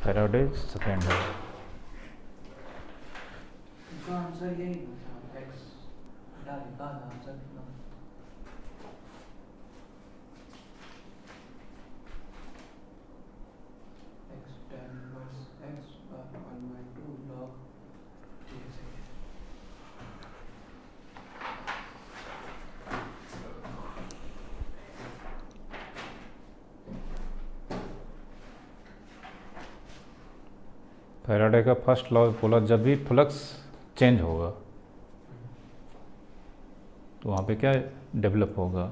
Faraday second law. इसका answer यही था, एक्स डालता था आंसर ना। एक्स tan इनवर्स एक्स बार 1/2 log t सेकेंड। फैराडे का फर्स्ट लॉ बोला जब भी फ्लक्स चेंज होगा तो वहाँ पे क्या डेवलप होगा,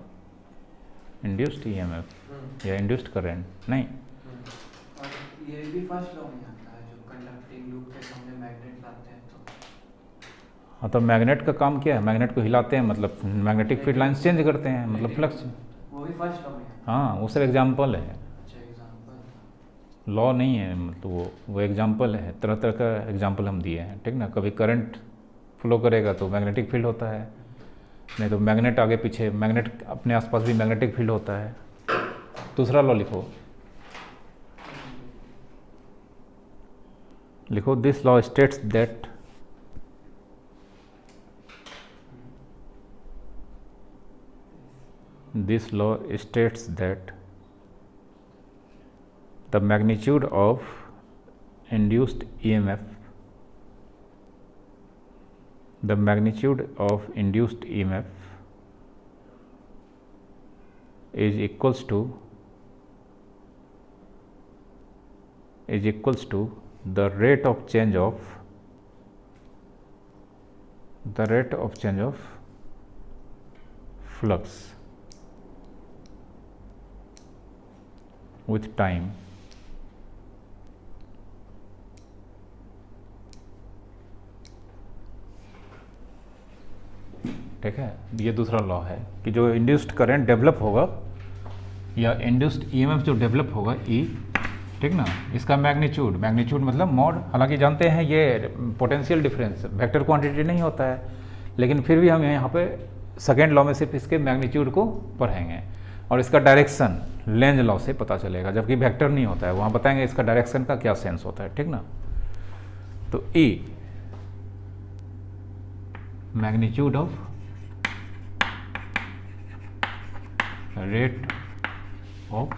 इंड्यूस्ड ईएमएफ या इंड्यूस्ड करंट। नहीं, और ये भी फर्स्ट लॉ में आता है, जो कंडक्टिंग लूप के सामने मैग्नेट लाते हैं तो। हाँ तो मैग्नेट का काम क्या है, मैग्नेट को हिलाते हैं मतलब मैग्नेटिक फील्ड लाइंस चेंज करते हैं, मतलब फ्लक्स। वो भी फर्स्ट लॉ में आता हाँ वो सिर्फ एग्जाम्पल है, है। अच्छा एग्जांपल था। लॉ नहीं है, मतलब वो एग्जाम्पल है, तरह तरह का एग्जाम्पल हम दिए हैं, ठीक ना। कभी करंट फ्लो करेगा तो मैग्नेटिक फील्ड होता है, नहीं तो मैग्नेट आगे पीछे, मैग्नेट अपने आसपास भी मैग्नेटिक फील्ड होता है। दूसरा लॉ लिखो, लिखो this law states that this law states that the magnitude of induced EMF is equals to the rate of change of flux with time। ठीक है, ये दूसरा लॉ है कि जो इंड्यूस्ड करंट डेवलप होगा या इंड्यूस्ड ईएमएफ जो डेवलप होगा ई, ठीक ना, इसका मैग्नीट्यूड मतलब मॉड, हालांकि जानते हैं ये पोटेंशियल डिफरेंस वेक्टर क्वांटिटी नहीं होता है, लेकिन फिर भी हम यहाँ पे सेकेंड लॉ में सिर्फ इसके मैग्नीट्यूड को पढ़ेंगे और इसका डायरेक्शन लेंज लॉ से पता चलेगा, जबकि वेक्टर नहीं होता है, वहाँ बताएंगे इसका डायरेक्शन का क्या सेंस होता है, ठीक ना। तो E magnitude of rate of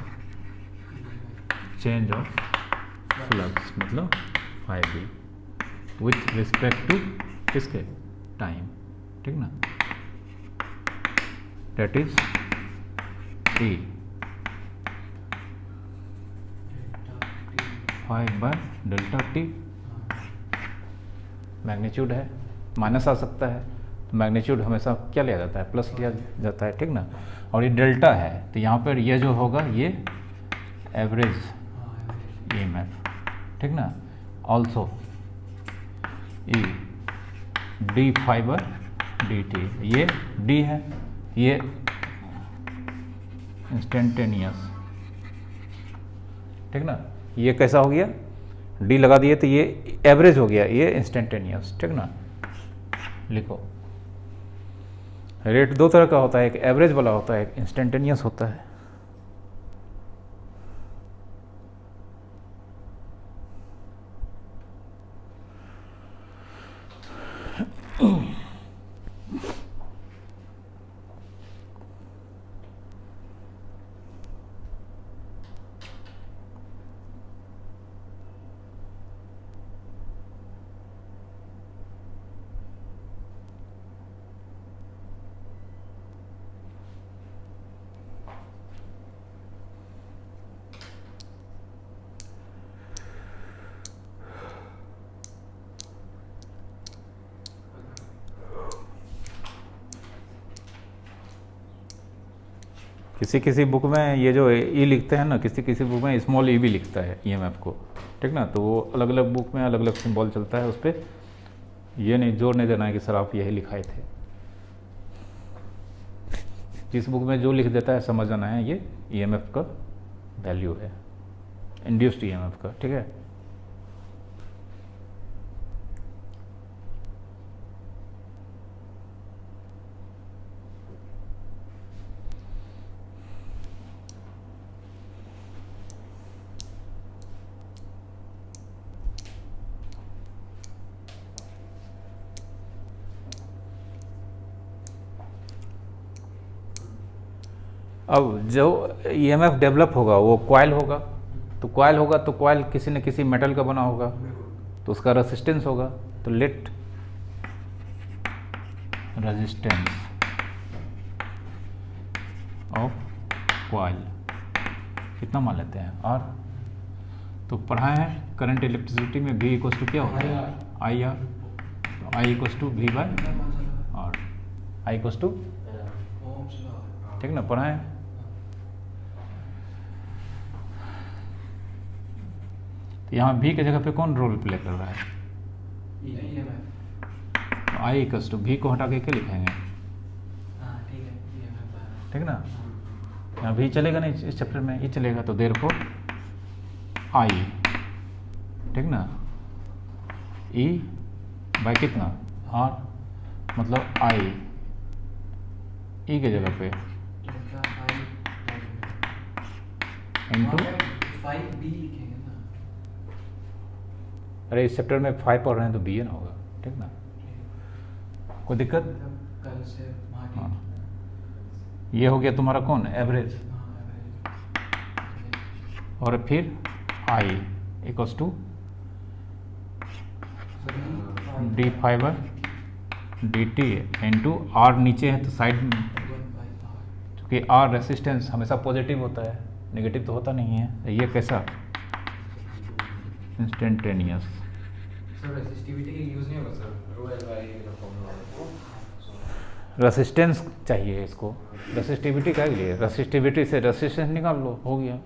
change of flux मतलब phi B with respect to किसके, टाइम, ठीक ना, that is E 5/Δt। Magnitude है, माइनस आ सकता है तो मैग्नीट्यूड हमेशा क्या लिया जाता है, प्लस लिया जाता है, ठीक ना। और ये डेल्टा है तो यहाँ पर ये जो होगा ये एवरेज ईएमएफ, ठीक ना। ऑल्सो ई d/dt, ये d है, ये इंस्टेंटेनियस, ठीक ना। ये कैसा हो गया, d लगा दिए तो ये एवरेज हो गया, ये इंस्टेंटेनियस, ठीक ना। लिखो रेट दो तरह का होता है, एक एवरेज वाला होता है, एक इंस्टेंटेनियस होता है। किसी किसी बुक में ये जो ई लिखते हैं ना, किसी किसी बुक में स्मॉल ई भी लिखता है ईएमएफ को, ठीक ना। तो वो अलग अलग बुक में अलग अलग सिंबल चलता है, उस पर ये नहीं जोर नहीं देना है कि सर आप यही लिखाए थे। जिस बुक में जो लिख देता है समझ जाना है ये ईएमएफ का वैल्यू है, इंड्यूस्ड ईएमएफ का, ठीक है। अब जो ईएमएफ डेवलप होगा वो कॉइल होगा, तो कॉइल होगा तो कॉइल किसी न किसी मेटल का बना होगा, तो उसका रेसिस्टेंस होगा। तो लेट रेजिस्टेंस ऑफ कॉइल कितना मान लेते हैं, आर। तो पढ़ा है करंट इलेक्ट्रिसिटी में V इक्वल टू क्या होता है, आई आर। तो I equal to V by R, I equal to, ohm's law. ठीक ना, पढ़ा है। तो यहाँ V की जगह पे कौन रोल प्ले कर रहा है, EMF. I equal to V को हटा के क्या लिखेंगे, हाँ ठीक है, ईएमएफ। ठीक ना। यहाँ V चलेगा नहीं इस चैप्टर में, ये चलेगा, तो देर को आई, ठीक ना, E बाय कितना, R, मतलब आई E की जगह पे इंटू, 5B लिखेंगे ना। अरे इस चैप्टर में 5 पढ़ रहे हैं तो BN होगा, ठीक ना, कोई दिक्कत। मतलब कल से मार्केट। हाँ, ये हो गया तुम्हारा कौन, एवरेज। और फिर I equals to D five D T into R, नीचे है तो साइड में, क्योंकि आर रेसिस्टेंस हमेशा पॉजिटिव होता है, नेगेटिव तो होता नहीं है। ये कैसा, इंस्टेंटेनियस। सर रेसिस्टिविटी का यूज नहीं होगा सर, रो एल बाई का फॉर्मूला। रेसिस्टेंस चाहिए इसको, रेसिस्टिविटी का लिए, रेसिस्टिविटी से रेसिस्टेंस निकाल लो, हो गया।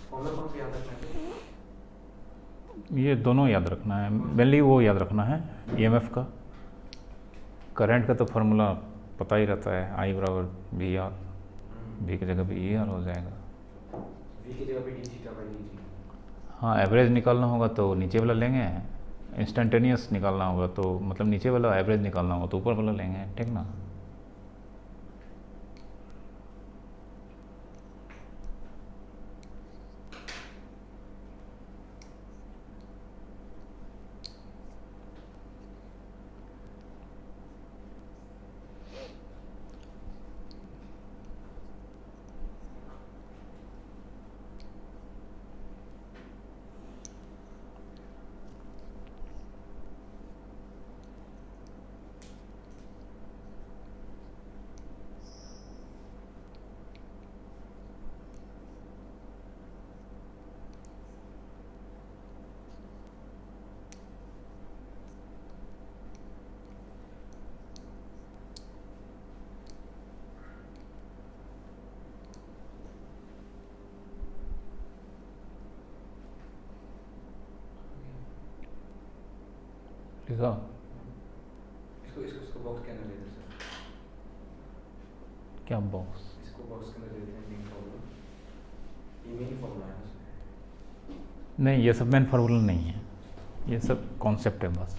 फॉर्मूला कौन सा याद रखना है? ये दोनों याद रखना है, मेनली वो याद रखना है ईएमएफ का। करंट का तो फार्मूला पता ही रहता है, आई बराबर वी आर, वी की जगह पे ई आर हो जाएगा। वी की जगह पे D theta by D T. हाँ, एवरेज निकालना होगा तो नीचे वाला लेंगे, इंस्टेंटेनियस निकालना होगा तो मतलब नीचे वाला, एवरेज निकालना होगा तो ऊपर वाला लेंगे, ठीक ना। लिखा, इसको इसको इसको बॉक्स के अंदर ले दो सर, क्या बॉक्स, इसको बॉक्स के अंदर ले देते हैं, मेन फॉर्मूला। ये मेन फॉर्मूला है ना सर। नहीं ये सब मेन फार्मूला नहीं है, ये सब कॉन्सेप्ट है बस।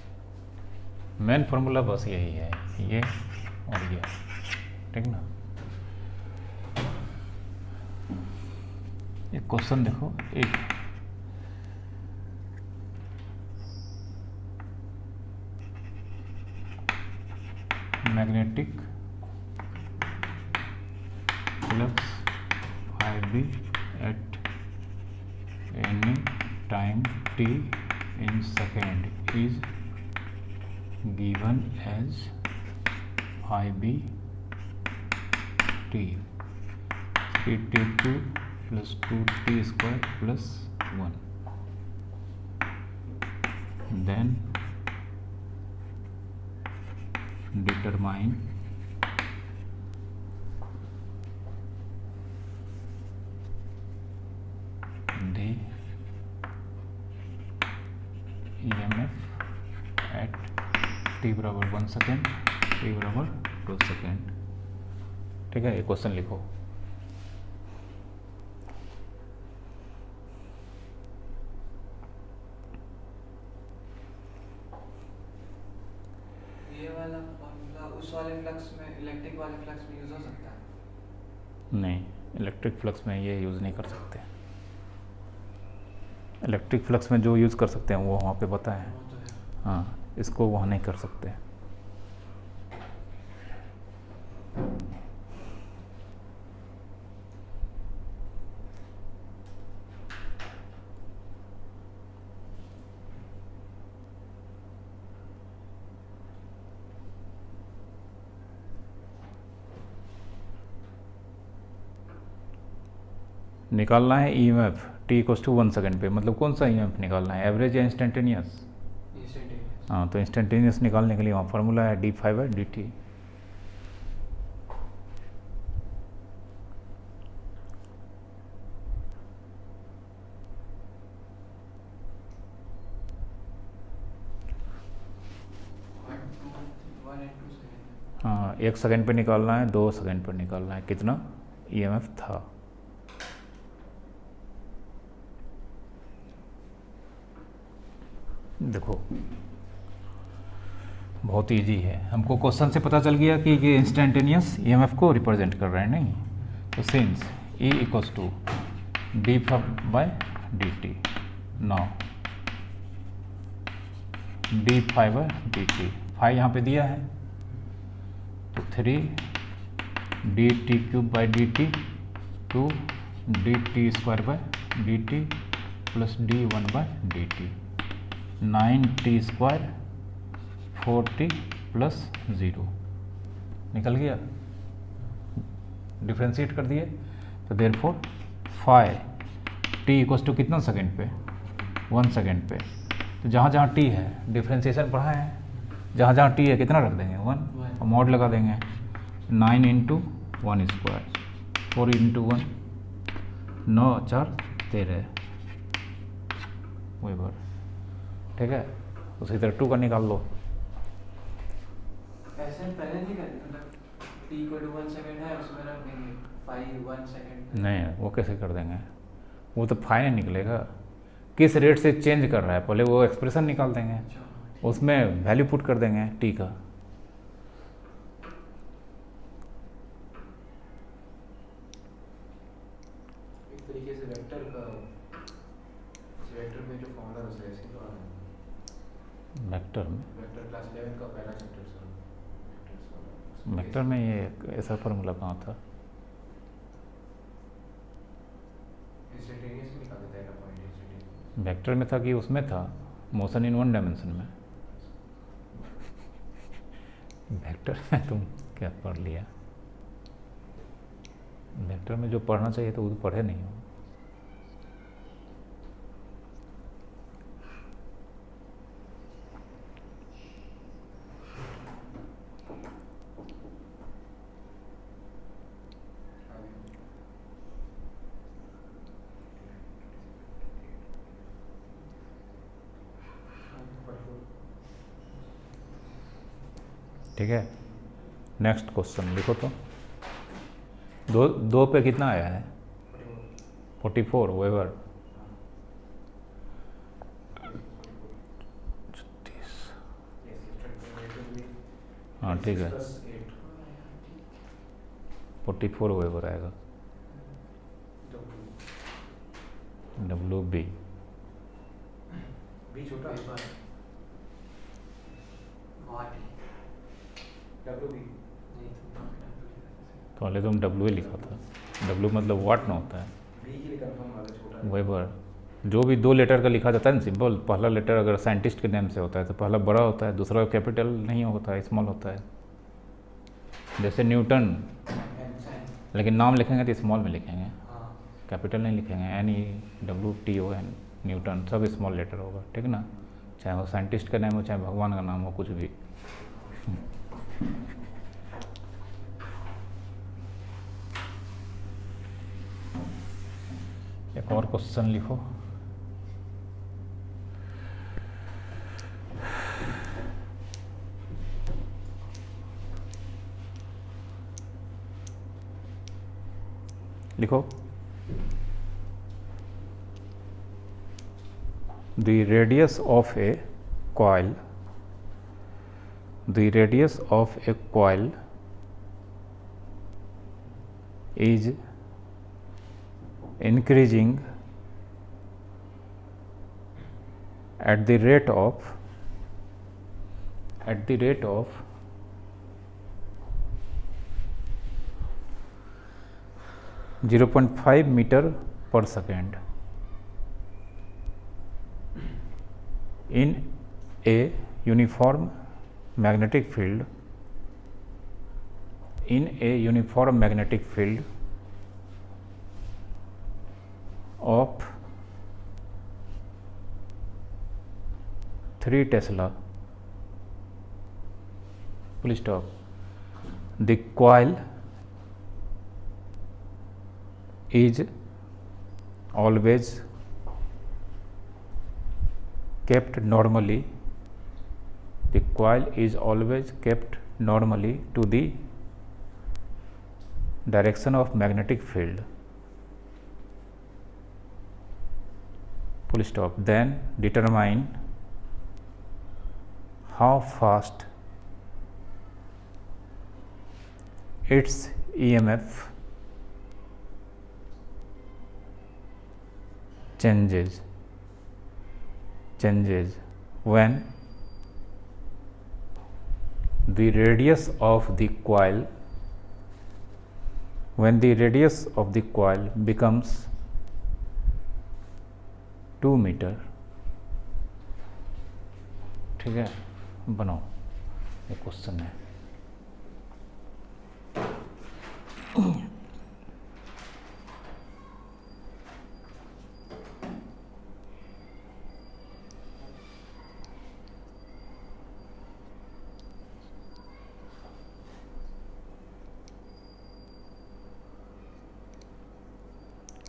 मेन फार्मूला बस यही है, ये और ये, ठीक ना। एक क्वेश्चन देखो, एक magnetic flux Φb at any time t in second is given as Φb t 3t2 plus 2t square plus 1, then determine the EMF at t बराबर 1 सेकेंड, t बराबर 2 सेकेंड, ठीक है। ये क्वेश्चन लिखो। ये वाला फॉर्मूला उस वाले फ्लक्स में, इलेक्ट्रिक वाले फ्लक्स में यूज हो सकता है? नहीं, इलेक्ट्रिक फ्लक्स में ये यूज़ नहीं कर सकते। इलेक्ट्रिक फ्लक्स में जो यूज़ कर सकते हैं वो वहाँ पे पता है। वो तो है। हाँ, इसको वहाँ नहीं कर सकते। निकालना है EMF t equals to 1 second पे, मतलब कौन सा EMF निकालना है, एवरेज या इंस्टेंटेनियस? इंस्टेंटेनियस। हाँ, तो इंस्टेंटेनियस निकालने के लिए वहाँ फार्मूला है d∅dt। One and two second. हाँ, 1 सेकेंड पे निकालना है, 2 सेकेंड पर निकालना है, कितना EMF था। देखो बहुत इजी है, हमको क्वेश्चन से पता चल गया कि ये इंस्टेंटेनियस EMF को रिप्रेजेंट कर रहा है, नहीं? तो since E equals to d∅dt, now d∅dt, phi यहाँ पे दिया है तो 3 dt³ / dt to dt² plus d1/dt, 9t² 4t plus 0 निकल गया, डिफ्रेंशिएट कर दिए। तो therefore phi t equals to कितना सेकेंड पे, 1 सेकेंड पे। तो जहाँ जहाँ t है डिफ्रेंशिएशन पढ़ा है, जहाँ जहाँ t है कितना रख देंगे 1 और मॉड लगा देंगे, 9 × 1², 4 × 1, 9 4 13 वेबर, ठीक है। उसी तरह 2 का निकाल लो। ऐसे पहले नहीं करते, मतलब t इक्वल टू 1 सेकेंड है उसमें रख देंगे 5 1 सेकेंड। नहीं, वो कैसे कर देंगे, वो तो फाई नहीं निकलेगा, किस रेट से चेंज कर रहा है पहले वो एक्सप्रेशन निकाल देंगे, उसमें वैल्यू पुट कर देंगे t का। एक तरीके से वेक्टर का, इस वेक्टर में जो फॉर्मूला है ऐसे तो आ रहा है। वेक्टर में, वेक्टर क्लास 11 का पहला चैप्टर सर, वेक्टर्स वाला। वेक्टर में ये ऐसा फार्मूला कहाँ था? इंस्टेंटेनियस में निकाल देता है ना पॉइंट इंस्टेंटेनियस। वेक्टर में था कि उसमें था मोशन इन 1 डायमेंशन में? वेक्टर में तुम क्या पढ़ लिया, वेक्टर में जो पढ़ना चाहिए तो वो तो पढ़े नहीं हो। ठीक है, नेक्स्ट क्वेश्चन लिखो तो। दो पे कितना आया है? 44 वेबर। 36। हाँ ठीक है, 44 वेबर आएगा। WB बी छोटा वाट WB नहीं तो पहले तुम W लिखा था, W मतलब वाट ना होता है, बी के लिए कंफर्म वाला छोटा वेबर। जो भी 2 लेटर का लिखा जाता है ना सिंपल, पहला लेटर अगर साइंटिस्ट के नेम से होता है तो पहला बड़ा होता है, दूसरा कैपिटल नहीं होता है, स्मॉल होता है। जैसे न्यूटन, लेकिन नाम लिखेंगे तो स्मॉल में लिखेंगे, हाँ कैपिटल नहीं लिखेंगे। NEWTON, न्यूटन सब स्मॉल लेटर होगा, ठीक ना, चाहे वो साइंटिस्ट का नाम हो चाहे भगवान का नाम हो, कुछ भी। एक और क्वेश्चन लिखो। लिखो, the radius of a coil the radius of a coil is increasing at the rate of 0.5 meter per second in a uniform magnetic field of 3 Tesla. Full stop. The coil is always kept normally. The coil is always kept normally to the direction of magnetic field. Full stop. Then determine how fast its EMF changes when the radius of the coil becomes 2 metre. ठीक है, बनाओ, ये question है.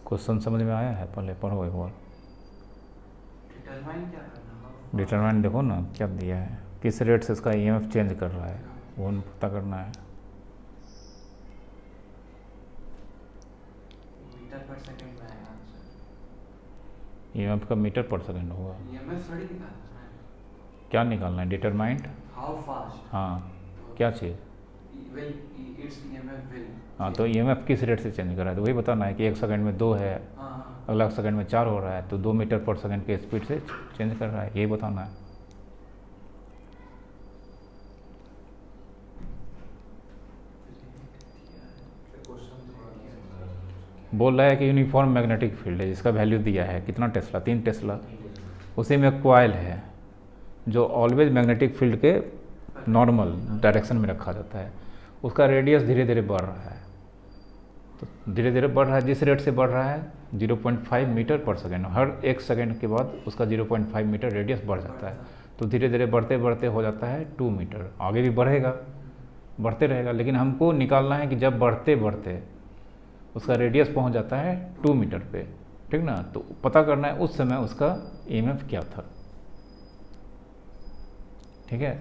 Question समझ में आया है? पहले पढ़ो एक बार. डिटरमाइन क्या करना होगा? डिटरमाइन देखो ना क्या दिया है, किस रेट से इसका ईएमएफ चेंज कर रहा है वो पता करना है. मीटर पर सेकंड में आएगा आंसर. ईएमएफ का मीटर पर सेकंड होगा. ईएमएफ थोड़ी निकालना है. क्या निकालना है? डिटरमाइंड. How fast. हाँ, क्या चीज़? Will its EMF will. हाँ, तो ईएमएफ किस रेट से चेंज कर रहा है, तो वही बताना है कि 1 सेकंड में 2 है, हाँ. अगला सेकंड में 4 हो रहा है, तो 2 मीटर पर सेकंड के स्पीड से चेंज कर रहा है, यही बताना है. बोल रहा है कि यूनिफॉर्म मैग्नेटिक फील्ड है जिसका वैल्यू दिया है कितना टेस्ला, 3 टेस्ला. उसी में कॉइल है जो ऑलवेज मैग्नेटिक फील्ड के नॉर्मल डायरेक्शन में रखा जाता है. उसका रेडियस धीरे धीरे बढ़ रहा है, तो धीरे धीरे बढ़ रहा है. जिस रेट से बढ़ रहा है 0.5 मीटर पर सेकेंड, हर 1 सेकेंड के बाद उसका 0.5 मीटर रेडियस बढ़ जाता है. तो धीरे धीरे बढ़ते बढ़ते हो जाता है 2 मीटर. आगे भी बढ़ेगा, बढ़ते रहेगा, लेकिन हमको निकालना है कि जब बढ़ते बढ़ते उसका रेडियस पहुंच जाता है 2 मीटर पे. ठीक ना, तो पता करना है उस समय उसका ईएमएफ क्या था. ठीक है,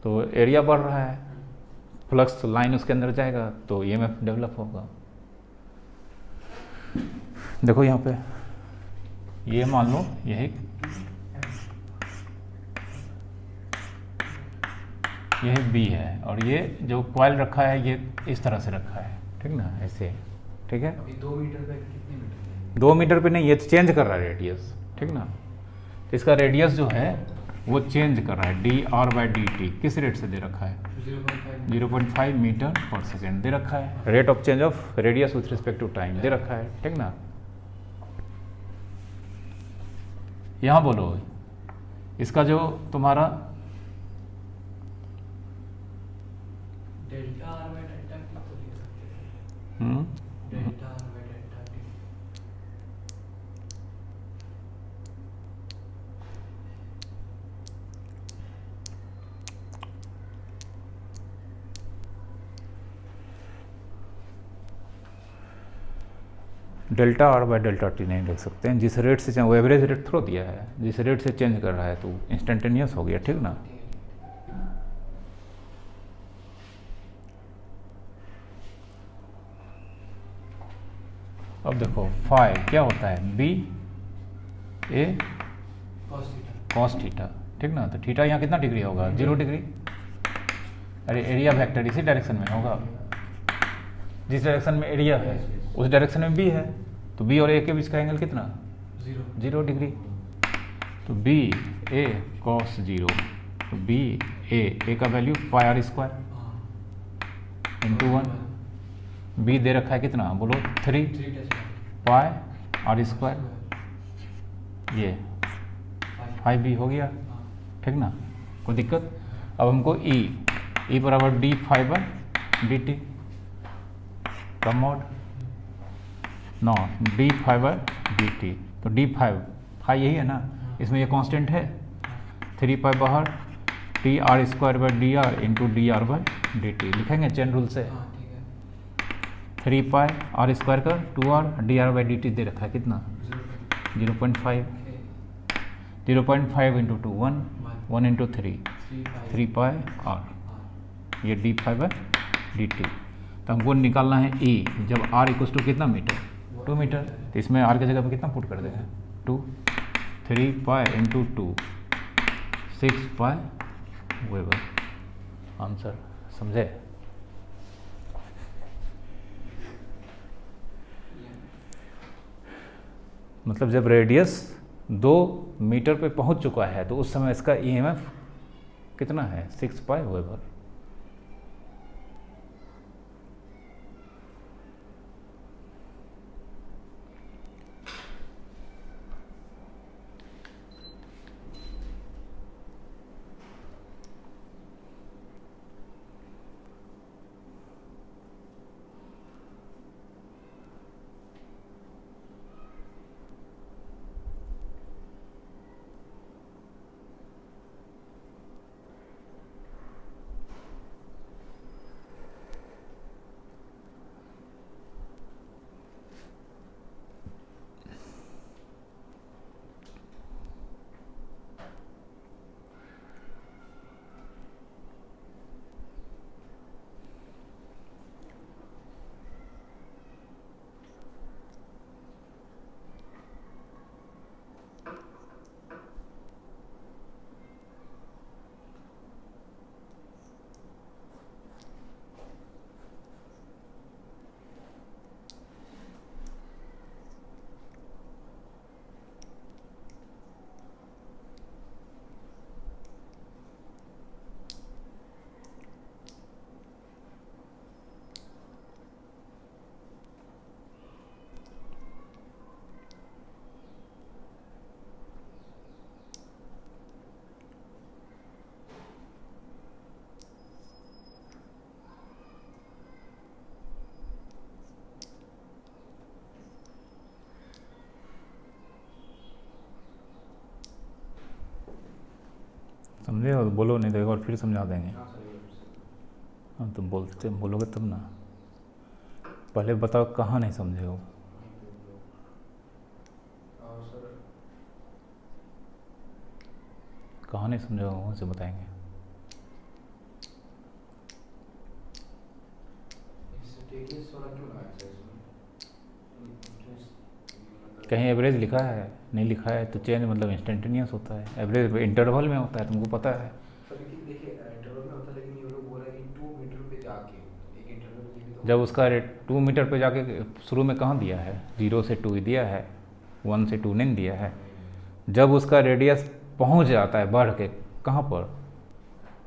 तो एरिया बढ़ रहा है, फ्लक्स लाइन उसके अंदर जाएगा तो ईएमएफ डेवलप होगा. देखो यहाँ पे ये मान लो यही बी है और ये जो कॉइल रखा है ये इस तरह से रखा है. ठीक ना, ऐसे. ठीक है, अभी 2 मीटर पे कितने मीटर? 2 मीटर पे नहीं, ये चेंज कर रहा है रेडियस. ठीक ना, तो इसका रेडियस जो है वो चेंज कर रहा है. dr/dt किस रेट से दे रखा है? 0.5 मीटर पर सेकेंड दे रखा है. Rate of change of radius with respect to time दे रखा है. ठीक ना, यहाँ बोलो इसका जो तुम्हारा delta R by delta T तो लिख सकते हैं. Delta R by delta T. Delta R by delta T नहीं लिख सकते हैं. जिस रेट से वो एवरेज रेट थोड़ा दिया है, जिस रेट से चेंज कर रहा है तो इंस्टेंटेनियस हो गया. ठीक ना, अब देखो फाई क्या होता है? बी ए कॉस थीटा. Cos theta. ठीक ना। तो थीटा यहाँ कितना डिग्री होगा, 0 डिग्री। अरे एरिया वेक्टर इसी डायरेक्शन में होगा, जिस डायरेक्शन में एरिया है उस डायरेक्शन में बी है, तो बी और ए के बीच का एंगल कितना, 0 डिग्री। तो बी ए कॉस 0, तो बी ए का value pi R square into 1। B दे रखा है कितना बोलो, 3 पाई आर स्क्वायर, ये 5b हो गया, ठीक ना, कोई दिक्कत। अब हमको ई बराबर D five by D T का मॉड नो D five by D T. तो डी फाइव यही है ना, इसमें ये कांस्टेंट है, 3 पाई बाहर T R square by D R into D R by D T लिखेंगे चेन रूल से। 3 पाई आर स्क्वायर का 2r D R by D T दे रखा है कितना, 0.5 इंटू 2 1 इंटू 3 पाई आर, ये D five by D T. तो हमको निकालना है ई जब आर इक्वस टू कितना मीटर, 2 मीटर। तो इसमें आर की जगह पे कितना पुट कर देंगे, 2, 3 पाई इंटू 2 6 पाई वेबर। आंसर समझे। मतलब जब रेडियस 2 मीटर पे पहुंच चुका है तो उस समय इसका ईएमएफ कितना है, 6 पाई वेबर। समझे हो तो बोलो, नहीं तो एक बार फिर समझा देंगे। हाँ तुम बोलते बोलोगे तब ना, पहले बताओ कहाँ नहीं समझे हो। कहाँ नहीं समझे हो वहाँ से बताएंगे। कहीं एवरेज लिखा है, नहीं लिखा है तो चेंज मतलब इंस्टेंटेनियस होता है, एवरेज इंटरवल में होता है, तुमको पता है। देखिए इंटरवल में होता है, लेकिन ये लोग बोल रहे हैं कि 2 मीटर पे जाके एक इंटरवल तो जब उसका रेट 2 मीटर पे जाके शुरू में कहाँ दिया है, 0 से 2 दिया है, 1 से 2 नहीं दिया है। जब उसका रेडियस पहुँच जाता है बढ़ के कहाँ पर,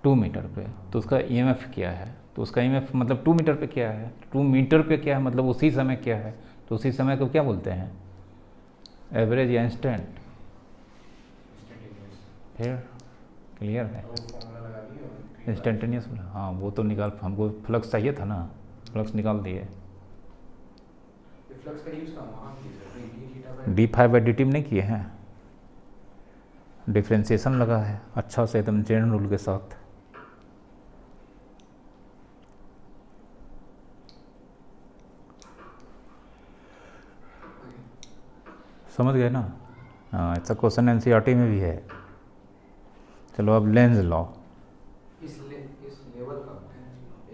2 मीटर पे, तो उसका ईएमएफ क्या है, तो उसका ईएमएफ मतलब 2 मीटर पे क्या है, 2 मीटर पे क्या है मतलब उसी समय क्या है, तो उसी समय को क्या बोलते हैं, एवरेज या इंस्टेंट। फिर क्लियर है, इंस्टेंटेनियस। हाँ वो तो निकाल, हमको फ्लक्स चाहिए था ना, फ्लक्स निकाल दिए। फ्लक्स का यूज़ कहाँ किया, D five by D T में नहीं किए हैं, डिफ्रेंसिएशन लगा है अच्छा से एकदम चेन रूल के साथ। समझ गए ना। हाँ ऐसा क्वेश्चन एनसीईआरटी में भी है। चलो अब लेंज लॉ। इस लेवल का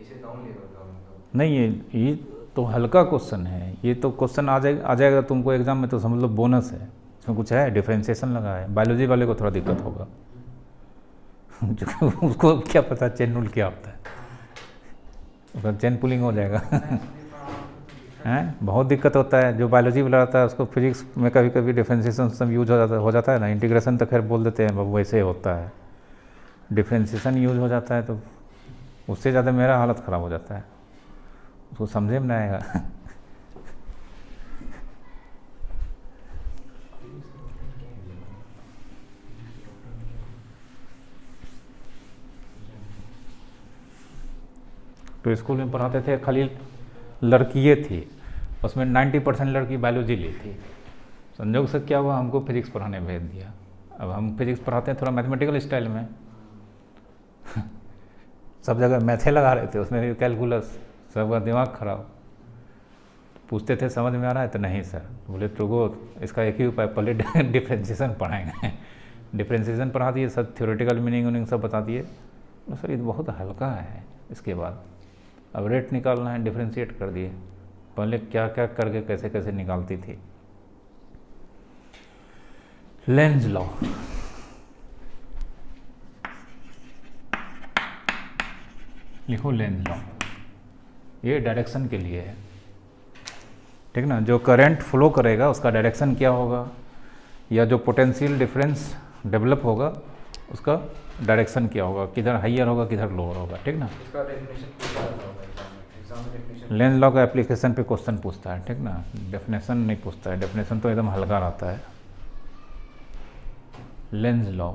ऐसे डाउन लेवल का मतलब नहीं, ये तो हल्का क्वेश्चन है, ये तो क्वेश्चन आ जाएगा तुमको एग्जाम में तो समझ लो बोनस है। इसमें कुछ है, डिफरेंशिएशन लगा है, बायोलॉजी वाले को थोड़ा दिक्कत होगा। उसको क्या पता चेन रूल क्या होता है, उसका चेन पुलिंग हो जाएगा। हैं, बहुत दिक्कत होता है। जो बायोलॉजी वाला रहता है उसको फिजिक्स में कभी कभी डिफ्रेंशिएशन सब यूज हो जाता है ना, इंटीग्रेशन तो खैर बोल देते हैं बाबू वैसे होता है, डिफ्रेंशिएशन यूज हो जाता है तो उससे ज़्यादा मेरा हालत ख़राब हो जाता है, उसको समझे में नहीं आएगा। तो स्कूल में पढ़ाते थे खाली लड़कियाँ थी, उसमें 90% लड़की बायोलॉजी ली थी। संयोग से क्या हुआ, हमको फिजिक्स पढ़ाने भेज दिया। अब हम फिजिक्स पढ़ाते हैं थोड़ा मैथमेटिकल स्टाइल में, सब जगह मैथे लगा रहे थे, उसमें भी कैलकुलस, सबका दिमाग खराब। पूछते थे समझ में आ रहा है तो नहीं सर, बोले तो इसका एक ही उपाय, पहले डिफ्रेंशिएशन पढ़ाएंगे। डिफ्रेंशिएशन पढ़ा दिए, सब थ्योरेटिकल मीनिंग उनिंग सब बता दिए। तो सर ये तो बहुत हल्का है। इसके बाद अब रेट निकालना है, डिफ्रेंशिएट कर दिए। पहले क्या क्या करके कैसे कैसे निकालती थी। लेंज लॉ, लिखो लेंज लॉ, ये डायरेक्शन के लिए है, ठीक ना। जो करंट फ्लो करेगा उसका डायरेक्शन क्या होगा, या जो पोटेंशियल डिफरेंस डेवलप होगा उसका डायरेक्शन क्या होगा, किधर हाइयर होगा किधर लोअर होगा, ठीक ना। इसका डेफिनेशन पूछा जाता होगा एग्जाम में, डेफिनेशन लेंज लॉ का एप्लीकेशन पे क्वेश्चन पूछता है, ठीक ना। डेफिनेशन नहीं पूछता है, डेफिनेशन तो एकदम हल्का रहता है। लेंज लॉ,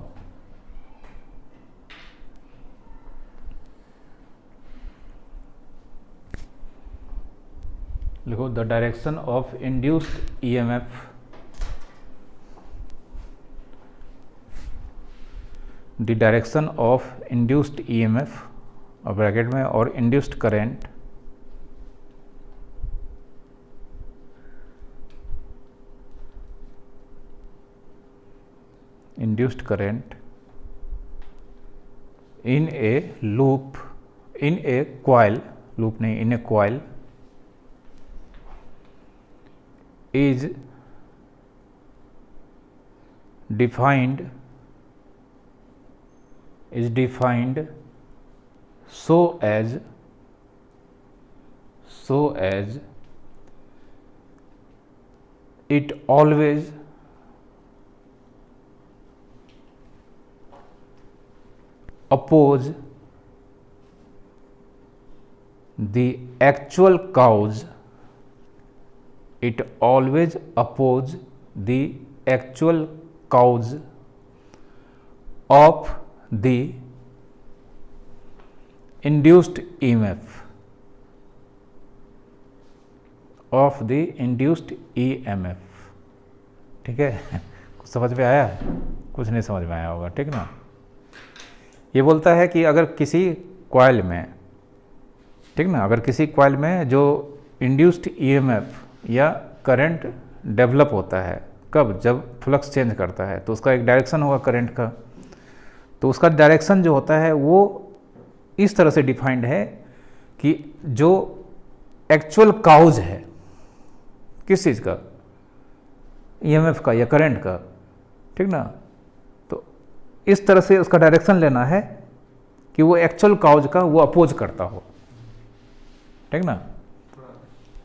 लिखो the direction of induced EMF the direction of induced EMF और ब्रैकेट में और induced current induced current in a loop, in a coil, loop नहीं, in a coil is defined so as it always oppose the actual cause, it always oppose the actual cause of the induced EMF, of the induced EMF, ठीक है। कुछ समझ में आया, कुछ नहीं समझ में आया होगा, ठीक ना। ये बोलता है कि अगर किसी कॉइल में, ठीक ना, अगर किसी कॉइल में जो इंड्यूस्ड ईएमएफ या करंट डेवलप होता है, कब, जब फ्लक्स चेंज करता है तो उसका एक डायरेक्शन होगा करंट का। तो उसका डायरेक्शन जो होता है वो इस तरह से डिफाइंड है कि जो एक्चुअल काउज है किस चीज़ का, ईएमएफ का या करंट का, ठीक ना। तो इस तरह से उसका डायरेक्शन लेना है कि वो एक्चुअल काउज का वो अपोज करता हो, ठीक ना।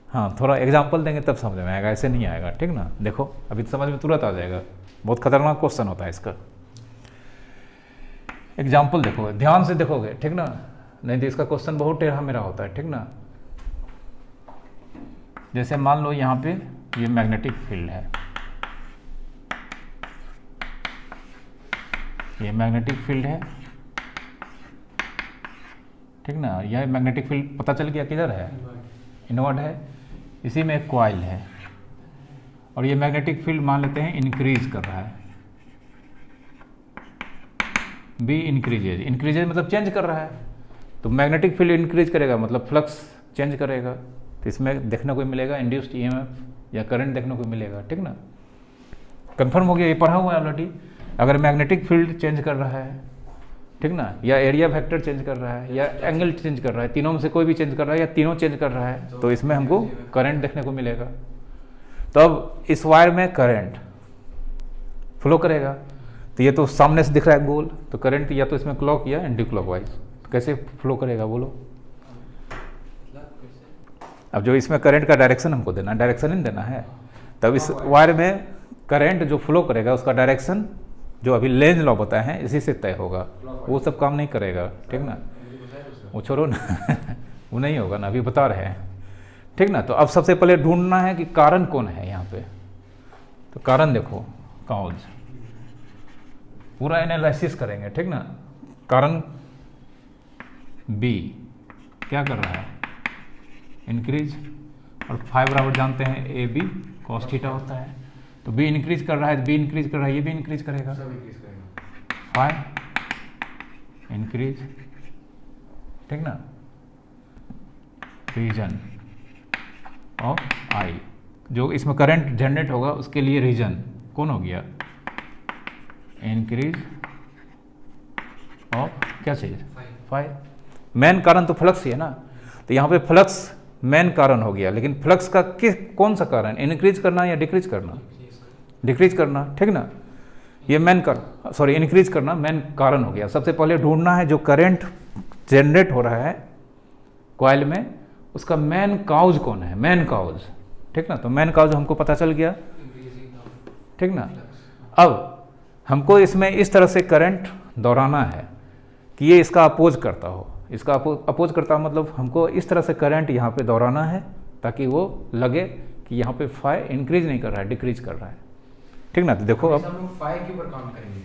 हाँ, थोड़ा एग्जांपल देंगे तब समझ में आएगा, ऐसे नहीं आएगा, ठीक ना। देखो अभी तो समझ में तुरंत आ जाएगा, बहुत खतरनाक क्वेश्चन होता है इसका। एग्जाम्पल देखोगे, ध्यान से देखोगे, ठीक ना, नहीं तो इसका क्वेश्चन बहुत टेढ़ा मेरा होता है, ठीक ना। जैसे मान लो यहाँ पे ये मैग्नेटिक फील्ड है, ये मैग्नेटिक फील्ड है, ठीक ना। यह मैग्नेटिक फील्ड पता चल गया किधर है, इनवर्ड है, इसी में एक कॉइल है और ये मैग्नेटिक फील्ड मान लेते हैं इंक्रीज कर रहा है, बी इंक्रीजेज, इंक्रीजेज मतलब चेंज कर रहा है। तो मैग्नेटिक फील्ड इंक्रीज करेगा मतलब फ्लक्स चेंज करेगा, तो इसमें देखने को मिलेगा इंड्यूस्ड ईएमएफ या करंट देखने को मिलेगा, ठीक ना। कंफर्म हो गया, ये पढ़ा हुआ है ऑलरेडी। अगर मैग्नेटिक फील्ड चेंज कर रहा है, ठीक ना, या एरिया वेक्टर चेंज कर रहा है या एंगल चेंज कर रहा है, तीनों में से कोई भी चेंज कर रहा है या तीनों चेंज कर रहा है, तो इसमें हमको करंट देखने को मिलेगा। तो अब इस वायर में करंट फ्लो करेगा, तो ये तो सामने से दिख रहा है गोल, तो करंट या तो इसमें क्लॉक या एंटी क्लॉकवाइज, तो कैसे फ्लो करेगा बोलो। अब जो इसमें करंट का डायरेक्शन हमको देना, डायरेक्शन नहीं देना है, तब इस वायर में करंट जो फ्लो करेगा उसका डायरेक्शन जो अभी लेंज लॉ बताए हैं इसी से तय होगा, वो सब काम नहीं करेगा, ठीक ना, वो छोड़ो ना वो नहीं होगा ना, अभी बता रहे हैं, ठीक ना। तो अब सबसे पहले ढूंढना है कि कारण कौन है यहाँ पे, तो कारण देखो कॉज, पूरा एनालिसिस करेंगे, ठीक ना। कारण बी क्या कर रहा है, इंक्रीज, और फाइव बराबर जानते हैं ए बी कॉस थीटा होता है, तो बी इंक्रीज कर रहा है, बी इंक्रीज कर रहा है, ये भी इंक्रीज करेगा, सब इंक्रीज करेगा, फाइव इंक्रीज, ठीक ना, रीजन ऑफ आई, जो इसमें करंट जनरेट होगा उसके लिए रीजन कौन हो गया, इंक्रीज ऑफ क्या चीज, फाइव। मेन कारण तो फ्लक्स ही है ना, तो यहाँ पे फ्लक्स मेन कारण हो गया, लेकिन फ्लक्स का किस कौन सा कारण, इंक्रीज करना या डिक्रीज करना, डिक्रीज करना, ठीक ना, ये मेन कर सॉरी इंक्रीज करना मेन कारण हो गया। सबसे पहले ढूंढना है जो करंट जनरेट हो रहा है कॉइल में उसका मेन काउज कौन है, मेन काउज, ठीक ना, तो मेन काउज हमको पता चल गया, ठीक ना। अब हमको इसमें इस तरह से करंट दौड़ाना है कि ये इसका अपोज करता हो, इसका अपोज करता मतलब हमको इस तरह से करंट यहाँ पे दौड़ाना है ताकि वो लगे कि यहाँ पे फाई इंक्रीज नहीं कर रहा है, डिक्रीज कर रहा है, ठीक ना। तो देखो अब हम लोग फाई के ऊपर काम करेंगे,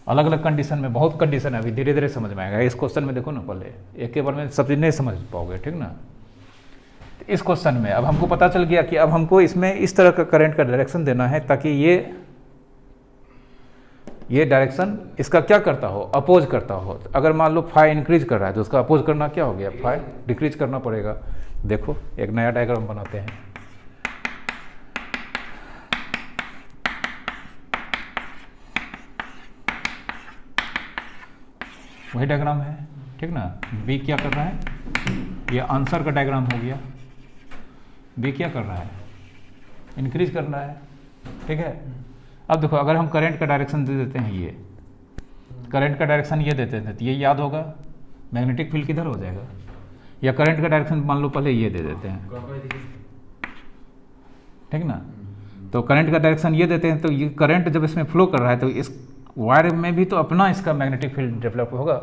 अलग अलग कंडीशन में, बहुत कंडीशन है, अभी धीरे धीरे समझ में आएगा। इस क्वेश्चन में देखो ना, पहले एक के बार में सब चीज़ नहीं समझ पाओगे, ठीक ना। तो इस क्वेश्चन में अब हमको पता चल गया कि अब हमको इसमें इस तरह का करंट का डायरेक्शन देना है ताकि ये डायरेक्शन इसका क्या करता हो, अपोज करता हो। अगर मान लो फाई इंक्रीज कर रहा है तो उसका अपोज करना क्या हो गया, फाई डिक्रीज करना पड़ेगा। देखो एक नया डायग्राम बनाते हैं, वही डायग्राम है, ठीक ना। बी क्या कर रहा है, ये आंसर का डायग्राम हो गया। बी क्या कर रहा है, इंक्रीज कर रहा है, ठीक है। अब देखो अगर हम करंट का डायरेक्शन दे देते हैं, ये करंट का डायरेक्शन ये देते हैं तो ये याद होगा, मैग्नेटिक फील्ड किधर हो जाएगा, या करंट का डायरेक्शन मान लो पहले ये दे देते हैं, ठीक ना। तो करंट का डायरेक्शन ये देते हैं तो ये करंट जब इसमें फ्लो कर रहा है तो इस वायर में भी तो अपना इसका मैग्नेटिक फील्ड डेवलप होगा,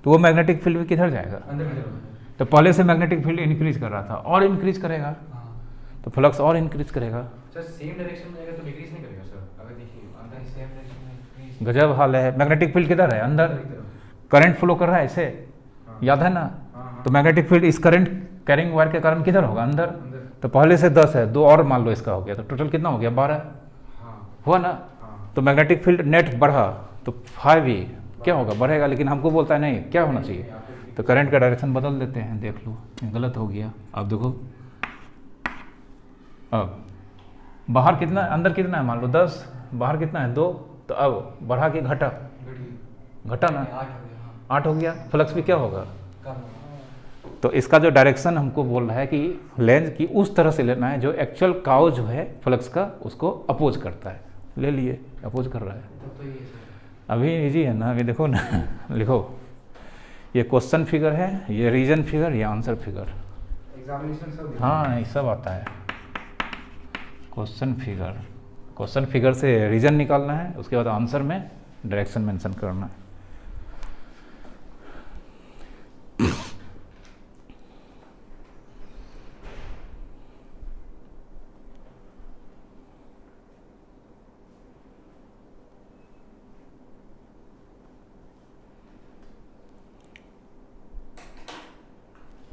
तो वो मैग्नेटिक फील्ड भी किधर जाएगा, अंदर की तरफ। तो पहले से मैग्नेटिक फील्ड इंक्रीज कर रहा था और इंक्रीज करेगा, तो फ्लक्स और इंक्रीज करेगा। सर सेम डायरेक्शन में जाएगा तो डिक्रीज नहीं करेगा सर, अगर देखिए अंदर सेम डायरेक्शन में increase। गजब हाल है, मैग्नेटिक फील्ड किधर है, अंदर, की तरफ। करंट फ्लो कर रहा है ऐसे, याद है ना। तो मैग्नेटिक फील्ड इस करंट कैरिंग वायर के कारण किधर होगा, अंदर। अंदर। तो पहले से 10 है, 2 और मान लो इसका हो गया, तो टोटल कितना हो गया, 12 हाँ हुआ ना। हाँ। तो मैग्नेटिक फील्ड नेट बढ़ा तो फाइव भी क्या होगा, बढ़ेगा, लेकिन हमको बोलता है नहीं क्या होना चाहिए, तो करंट का डायरेक्शन बदल देते हैं। देख लो गलत हो गया। अब देखो अब बाहर कितना है, अंदर कितना है, मान लो 10, बाहर कितना है 2, तो अब बढ़ा के घटा, घटा ना, 8 हो गया, हाँ 8 हो गया। फ्लक्स भी क्या होगा, कम। तो इसका जो डायरेक्शन हमको बोल रहा है कि लेंस की उस तरह से लेना है जो एक्चुअल काउ जो है फ्लक्स का उसको अपोज करता है। ले लिए, अपोज कर रहा है। तब तो ये सर अभी इजी है ना, अभी देखो ना लिखो, ये क्वेश्चन फिगर है, ये रीजन फिगर, ये आंसर फिगर। एग्जामिनेशन सब देखिए। हाँ ये सब आता है। क्वेश्चन फिगर, क्वेश्चन फिगर से रीजन निकालना है, उसके बाद आंसर में डायरेक्शन मेंशन करना है।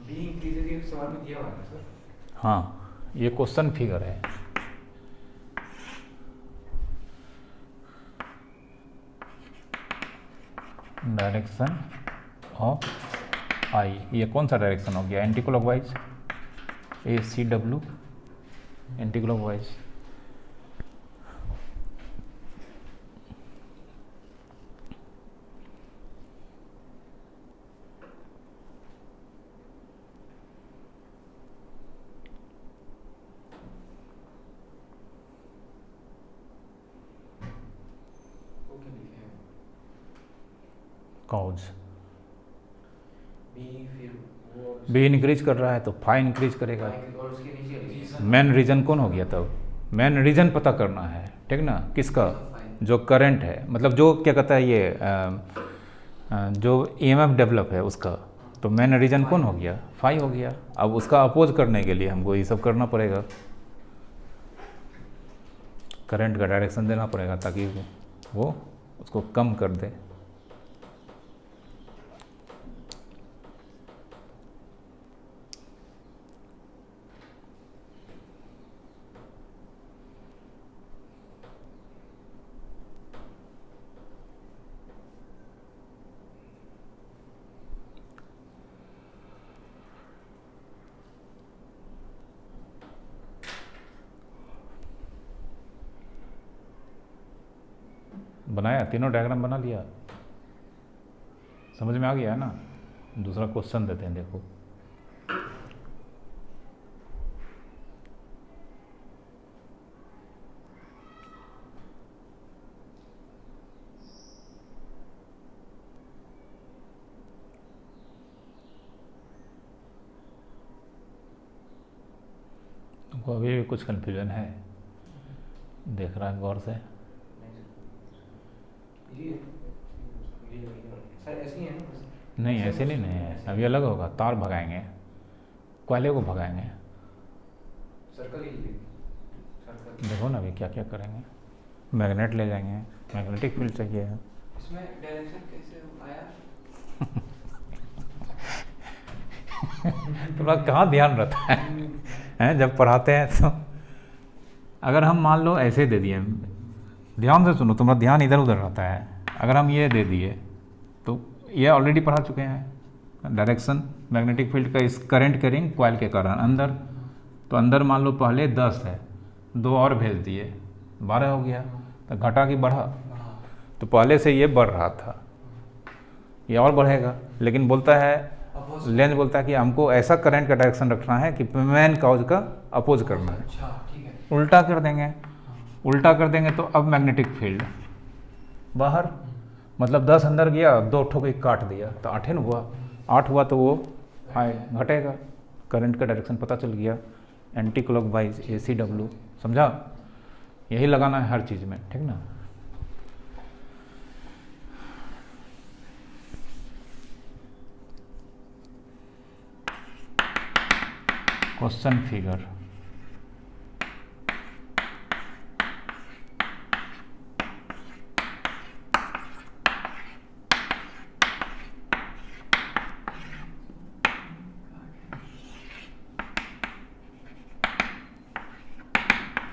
बी इंक्रीज के सवाल में दिया हुआ है सर। हाँ ये क्वेश्चन फिगर है। डायरेक्शन ऑफ आई, ये कौन सा डायरेक्शन हो गया, anticlockwise, A C W anticlockwise. Cause. B फिर वो बी इंक्रीज कर रहा है तो फाई इंक्रीज करेगा। और उसके नीचे रीजन मेन रीजन कौन हो गया तब? मेन रीजन पता करना है, ठीक ना, किसका? जो करंट है, मतलब जो क्या कहता है ये जो ईएमएफ डेवलप है उसका। तो मेन रीजन कौन हो गया? फाई हो गया। अब उसका अपोज करने के लिए हमको ये सब करना पड़ेगा, करंट का डायरेक्शन देना पड़ेगा ताकि वो उसको कम कर दे। बनाया, तीनों डायग्राम बना लिया, समझ में आ गया है ना? दूसरा क्वेश्चन देते हैं, देखो। तुमको अभी भी कुछ कन्फ्यूजन है? देख रहा है गौर से? सर ऐसे ही है ना? नहीं, ऐसे नहीं है, अभी अलग होगा। तार भगाएंगे, कोयले को भगाएंगे। सर्कल ही सर्कल। देखो ना अभी क्या क्या करेंगे। मैग्नेट ले जाएंगे, मैग्नेटिक फील्ड चाहिए। इसमें डायरेक्शन कैसे आया? तुम्हारा कहाँ ध्यान रहता है हैं जब पढ़ाते हैं तो? अगर हम मान लो ऐसे दे दिए, ध्यान से सुनो, तुम्हारा ध्यान इधर उधर रहता है। अगर हम ये दे दिए तो ये ऑलरेडी पढ़ा चुके हैं, डायरेक्शन मैग्नेटिक फील्ड का इस करंट करेंगे कॉइल के कारण अंदर। तो अंदर मान लो पहले 10 है, 2 और भेज दिए, 12 हो गया। तो घटा कि बढ़ा? तो पहले से ये बढ़ रहा था, ये और बढ़ेगा। लेकिन बोलता है, लेंस बोलता है कि हमको ऐसा करंट का डायरेक्शन रखना है कि मेन काउज का अपोज करना है। अच्छा ठीक है। उल्टा कर देंगे, उल्टा कर देंगे तो अब मैग्नेटिक फील्ड बाहर, मतलब 10 अंदर गया, 2 ठोक काट दिया तो 8 न हुआ। 8 हुआ तो वो घटेगा। करंट का डायरेक्शन पता चल गया, एंटी क्लॉकवाइज ACW। समझा? यही लगाना है हर चीज़ में, ठीक ना? क्वेश्चन फिगर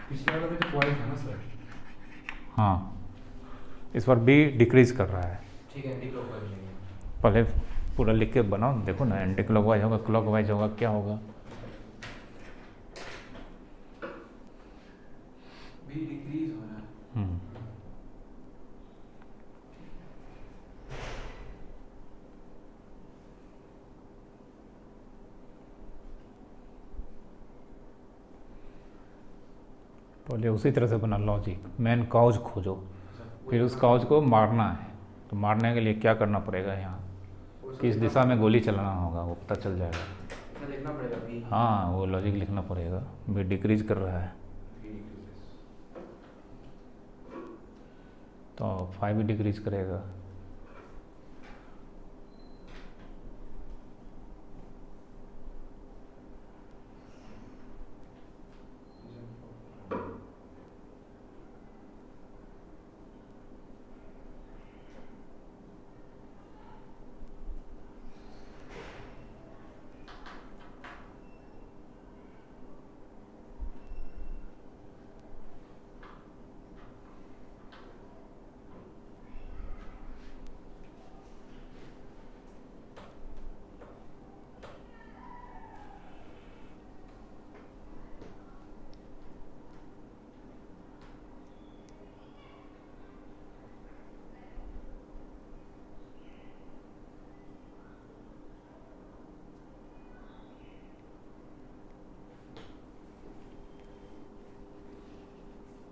पिछले वाला में तो पॉइंट था ना सर? हाँ, इस बार बी डिक्रीज कर रहा है। ठीक है, एंटी क्लॉकवाइज लेंगे। पहले पूरा लिख के बनाओ, देखो ना, एंटी क्लॉकवाइज होगा, क्लॉकवाइज होगा, क्या होगा? बी डिक्रीज हो रहा है। पहले उसी तरह से बना लॉजिक, मेन काउज खोजो, फिर उस काउज को मारना है। तो मारने के लिए क्या करना पड़ेगा? यहाँ किस दिशा में गोली चलाना होगा वो पता चल जाएगा। क्या लिखना पड़ेगा? बी। हाँ, वो लॉजिक लिखना पड़ेगा। बी डिक्रीज कर रहा है तो 5 भी डिक्रीज करेगा।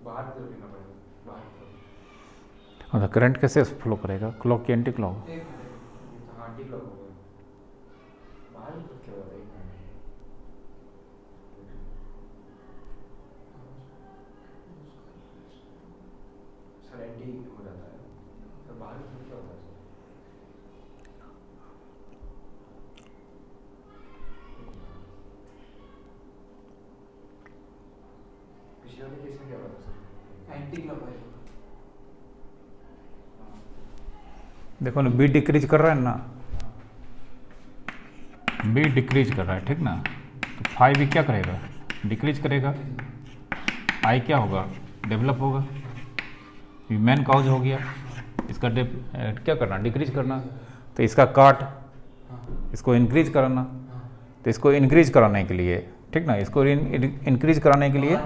बाहर की तरफ लिखना पड़ेगा, बाहर की तरफ। और करंट कैसे फ्लो करेगा? क्लॉक की एंटी क्लॉक? एक मिनट। हाँ टी क्लॉक होगा बाहर तो क्या होता है एक मिनट सर एंटी हो जाता है सर बाहर तो क्या होता है सर पिछले वाले केस में क्या होता है सर एंटी क्लॉकवाइज देखो ना बी डिक्रीज कर रहा है ना, बी डिक्रीज कर रहा है, ठीक ना। तो फाइव भी क्या करेगा, डिक्रीज करेगा। आई क्या होगा, डेवलप होगा। ये मेन काउज हो गया, इसका क्या करना, डिक्रीज करना। तो इसका काट, इसको इंक्रीज कराना। तो इसको इंक्रीज कराने के लिए, ठीक ना, इसको इंक्रीज कराने के लिए,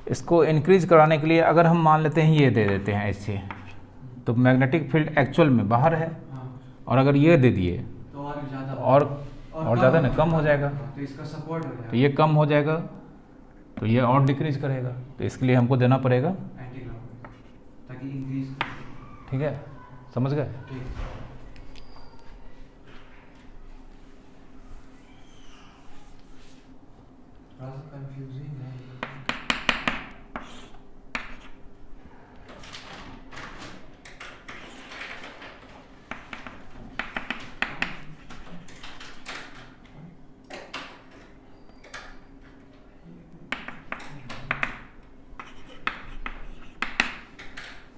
इसको इंक्रीज कराने के लिए अगर हम मान लेते हैं ये दे देते हैं ऐसे, तो मैग्नेटिक फील्ड एक्चुअल में बाहर है। और अगर ये दे दिए तो और ज़्यादा और ज़्यादा ना कम हो जाएगा। तो इसका सपोर्ट हो जाएगा, तो ये कम हो जाएगा, तो ये और डिक्रीज करेगा। तो इसके लिए हमको देना पड़ेगा एंटी क्लॉकवाइज ताकि इंक्रीज। ठीक है, समझ गए। ठीक थोड़ा सा कंफ्यूजिंग है।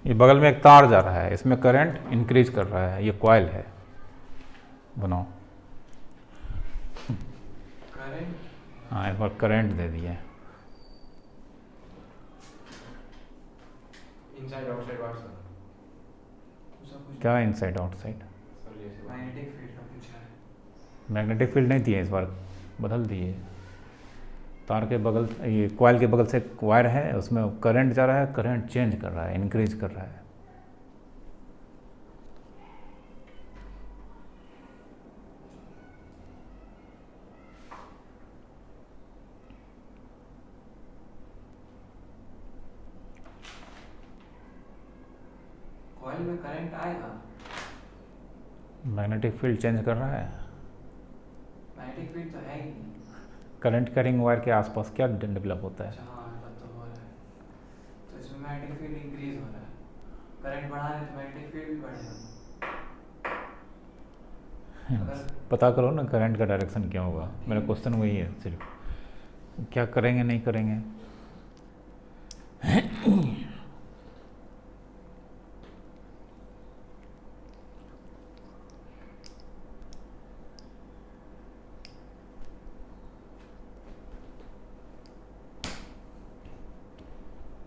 ये बगल में एक तार जा रहा है, इसमें करंट इंक्रीज कर रहा है, ये कॉइल है। बनाओ, करंट हाँ एक बार करंट दे दिए। इनसाइड आउटसाइड वाट सर सब कुछ क्या इनसाइड आउटसाइड, सर जैसे मैग्नेटिक फील्ड का पूछा है। मैग्नेटिक फील्ड नहीं दिए, इस बार बदल दिए। तार के बगल, ये कॉइल के बगल से एक वायर है, उसमें करंट जा रहा है, करंट चेंज कर रहा है, इंक्रीज कर रहा है। कॉइल में करंट आएगा, मैग्नेटिक फील्ड चेंज कर रहा है। मैग्नेटिक फील्ड तो है ही नहीं। करंट कैरिंग वायर के आसपास क्या डेवलप होता है। अच्छा हाँ तब तो हो रहा है। तो इसमें मैग्नेटिक फील्ड इंक्रीज हो रहा है, करंट बढ़ा रहे तो मैग्नेटिक फील्ड भी बढ़ेगा। अगर पता करो ना करंट का डायरेक्शन क्या होगा। मेरा क्वेश्चन वही है सिर्फ, क्या करेंगे नहीं करेंगे।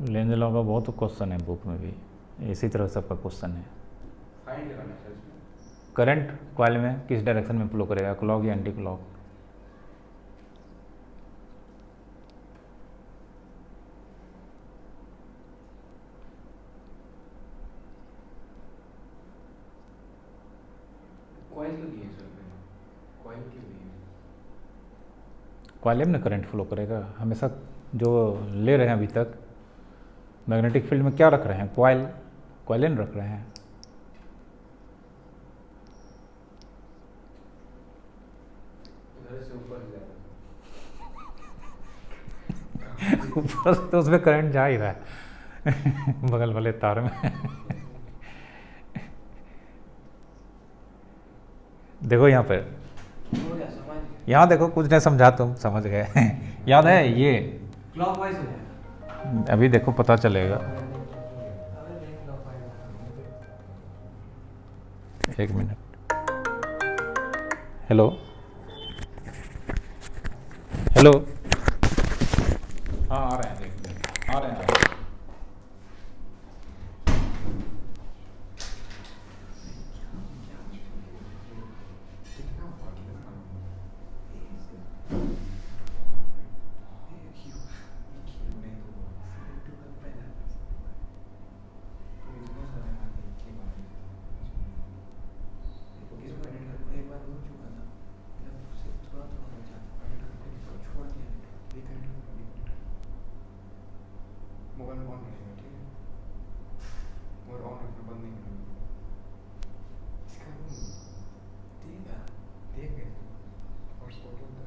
लेंज लॉ का बहुत क्वेश्चन है बुक में भी, इसी तरह सबका क्वेश्चन है। फाइंड करना है सर इसमें करंट कॉइल में किस डायरेक्शन में फ्लो करेगा, क्लॉक या एंटी क्लॉक। कॉइल क्यों दिए सर मैंने कॉइल क्यों दिए कॉइल में करंट फ्लो करेगा हमेशा। जो ले रहे हैं अभी तक मैग्नेटिक फील्ड में क्या रख रहे हैं, कॉइल, कॉइल रख रहे हैं। इधर से ऊपर जाएगा ऊपर से तो उसमें करंट जा ही रहा है बगल वाले तार में। देखो यहाँ पे, हो गया, समझ गए। यहाँ देखो, कुछ नहीं समझा तुम समझ गए। याद है ये, क्लॉकवाइज हो जाएगा। अभी देखो पता चलेगा। अरे नहीं क्लॉकवाइज। एक मिनट, हेलो हेलो, हाँ आ रहे हैं, देखते हैं, आ रहे हैं। कितना फॉर्मूला एक बार हो चुका था, जब उससे थोड़ा थोड़ा हो जाता, छोड़ दिया, देंगे हॉटस्पॉट होता है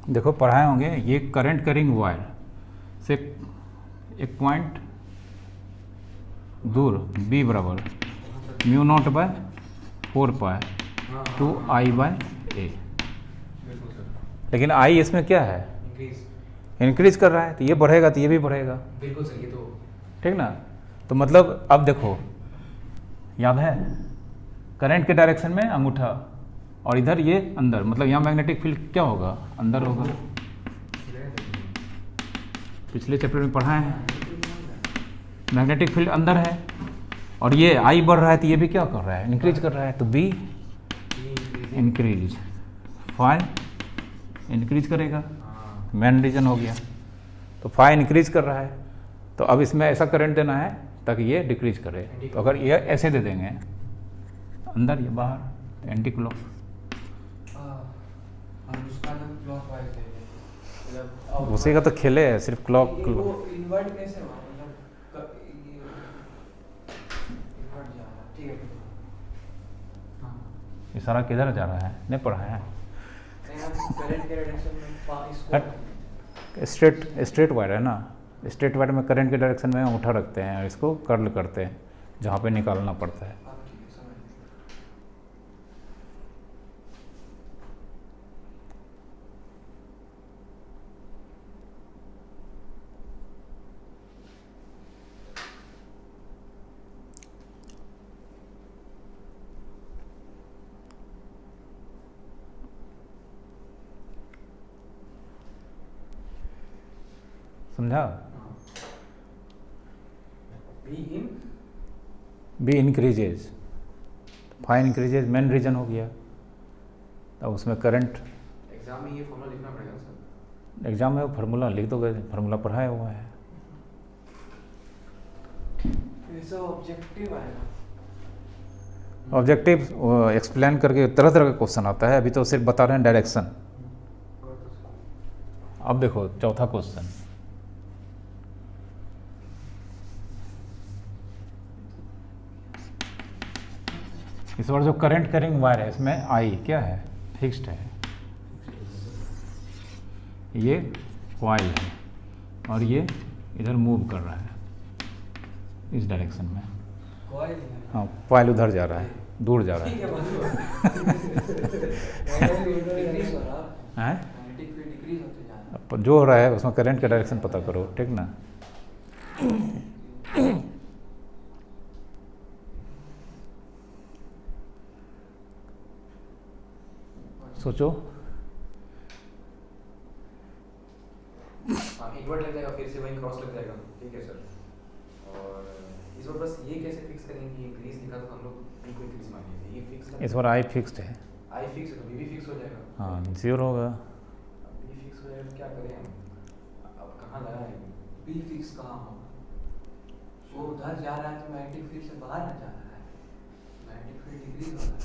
देखो पढ़ाए होंगे, ये करंट कैरिंग वायर से एक पॉइंट दूर B बराबर mu not by 4 two I by A. बिल्कुल सर, लेकिन आई इसमें क्या है, इंक्रीज, इंक्रीज कर रहा है, तो ये बढ़ेगा तो ये भी बढ़ेगा, बिल्कुल सर, ये तो ठीक ना। तो मतलब अब देखो, याद है करंट के डायरेक्शन में अंगूठा और इधर ये अंदर, मतलब यहाँ मैग्नेटिक फील्ड क्या होगा, अंदर होगा। पिछले चैप्टर में पढ़ाए हैं, मैग्नेटिक फील्ड अंदर है और ये आई बढ़ रहा है तो ये भी क्या कर रहा है, इंक्रीज कर रहा है, तो बी इंक्रीज, फाई इंक्रीज करेगा, मेन रीजन हो गया। तो फाई इंक्रीज कर रहा है, तो अब इसमें ऐसा करंट देना है ताकि ये डिक्रीज करे। तो अगर ये ऐसे दे देंगे अंदर या बाहर, एंटी क्लॉक, हम उसका तो क्लॉकवाइज देंगे, मतलब उसी का तो खेले है, सिर्फ क्लॉक वो इन्वर्ट कैसे हुआ, मतलब इन्वर्ट जा रहा है, ठीक है। हाँ, इशारा किधर जा रहा है, नहीं पढ़ा है। नहीं हम करंट के डायरेक्शन में इसको स्ट्रेट वायर है ना, स्ट्रेट वायर में करंट के डायरेक्शन में अंगूठा रखते हैं और इसको कर्ल करते हैं जहाँ पे निकालना पड़ता है। हाँ, ठीक है, समझ गए। समझा। B in increases, phi in increases main reason हो गया। अब उसमें करंट, एग्जाम में ये फॉर्मूला लिखना पड़ेगा ना सर। एग्जाम में फार्मूला लिख दोगे, फार्मूला पढ़ाया हुआ है। ये सब ऑब्जेक्टिव आएगा। ऑब्जेक्टिव एक्सप्लेन करके तरह तरह का क्वेश्चन आता है, अभी तो सिर्फ बता रहे हैं डायरेक्शन। अब देखो चौथा क्वेश्चन, इस बार जो करंट कैरिंग वायर है इसमें आई क्या है, फिक्स्ड है, ये कॉइल है और ये इधर मूव कर रहा है इस डायरेक्शन में। कॉइल है। हाँ, कॉइल उधर जा रहा है, दूर जा रहा ठीक है। है, डिक्रीज हो रहा है, हैं? मैग्नेटिक फील्ड डिक्रीज होते जा रहा है। अब जो हो रहा है उसमें करंट का डायरेक्शन पता करो, ठीक ना। सोचो, हाँ, इन्वर्ट लग जाएगा, फिर से वही क्रॉस लग जाएगा, ठीक है सर। और इस बार बस ये कैसे फिक्स करेंगे कि इंक्रीज लिखा तो हम लोग बी को इंक्रीज मान लेते हैं, ये फिक्स इस बार आई फिक्स्ड है। आई फिक्स है तो बी भी फिक्स हो जाएगा। हाँ, जीरो होगा। अब बी फिक्स हो जाएगा तो क्या करें हम, अब कहाँ लगाएं? बी फिक्स कहाँ होगा, वो उधर जा रहा है तो मैग्नेटिक फील्ड से बाहर आ जा रहा है, मैग्नेटिक फील्ड डिक्रीज हो रहा है।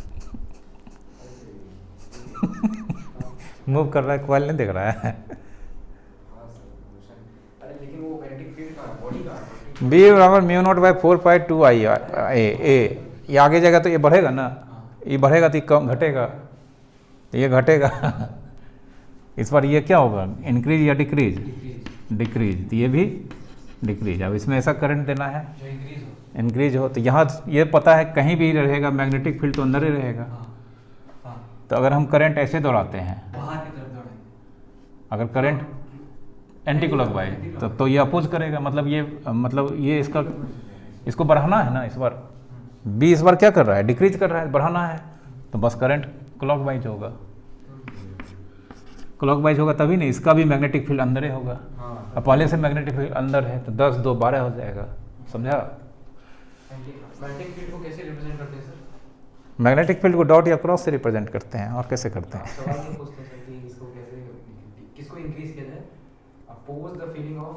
मूव कर रहा है, कॉइल नहीं दिख रहा है। हाँ सर, मोशन। अरे लेकिन वो मैग्नेटिक फील्ड का बॉडी का बी बराबर म्यू नॉट बाई 4 आई ए, ये आगे जाएगा तो ये बढ़ेगा ना, ये बढ़ेगा तो ये कम घटेगा, तो ये घटेगा। इस बार ये क्या होगा, इंक्रीज या डिक्रीज, डिक्रीज, तो ये भी डिक्रीज। अब इसमें ऐसा करंट देना है जो इंक्रीज हो। इंक्रीज हो, तो यहाँ ये पता है कहीं भी रहेगा, मैग्नेटिक फील्ड तो अंदर ही रहेगा। हाँ, हाँ, तो अगर हम करंट ऐसे दौड़ाते हैं, बाहर की तरफ दौड़ेंगे। अगर करंट एंटी क्लॉकवाइज तो ये अपोज करेगा, मतलब ये इसका, इसको बढ़ाना है ना। इस बार बी इस बार क्या कर रहा है, डिक्रीज कर रहा है, बढ़ाना है, तो बस करंट क्लॉकवाइज होगा। क्लॉकवाइज होगा तभी नहीं, इसका भी मैग्नेटिक फील्ड अंदर ही होगा। हाँ अब पहले से मैग्नेटिक फील्ड अंदर है तो 10 2 12 हो जाएगा, समझा। मैग्नेटिक फील्ड को कैसे रिप्रेजेंट करते हैं sir? Magnetic field co dot या क्रॉस से रिप्रेजेंट करते हैं, और कैसे करते हैं। सवाल नहीं पूछते सर कि इसको कैसे, किसको इंक्रीज किया जाए, अपोज द फीलिंग ऑफ